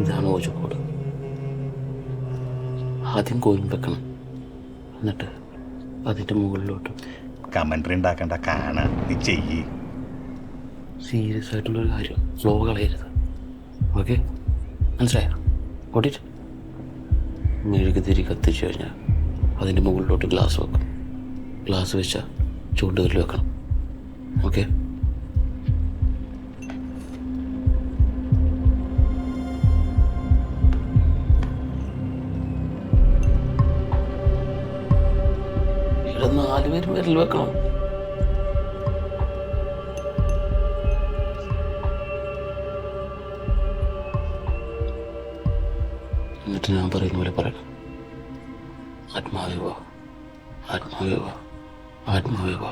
ഇതാണ് ഓജോകോഡ്. ആദ്യം കോയിൻ വെക്കണം, എന്നിട്ട് അതിൻ്റെ മുകളിലോട്ട് കമൻട്രി ഉണ്ടാക്കണ്ട, കാണാ നീ ചെയ്യ്. സീരിയസ് ആയിട്ടുള്ളൊരു കാര്യം, ഫ്ലോ കളയരുത്. ഓക്കെ, മനസ്സിലായോ? ഓടിയിട്ട് മെഴുകുതിരി കത്തിച്ച് കഴിഞ്ഞാൽ അതിൻ്റെ മുകളിലോട്ട് ഗ്ലാസ് വെക്കും. ഗ്ലാസ് വെച്ചാൽ ചൂണ്ടുകല്ല് വെക്കണം. ഓക്കെ, ഇവിടെ 4 പേരും വിരൽ വെക്കണം. എന്നിട്ട് ഞാൻ പറയുന്ന പോലെ പറയണം, ആത്മാവേ വാ, ആത്മാവേ വാ, ആത്മാവേ വാ.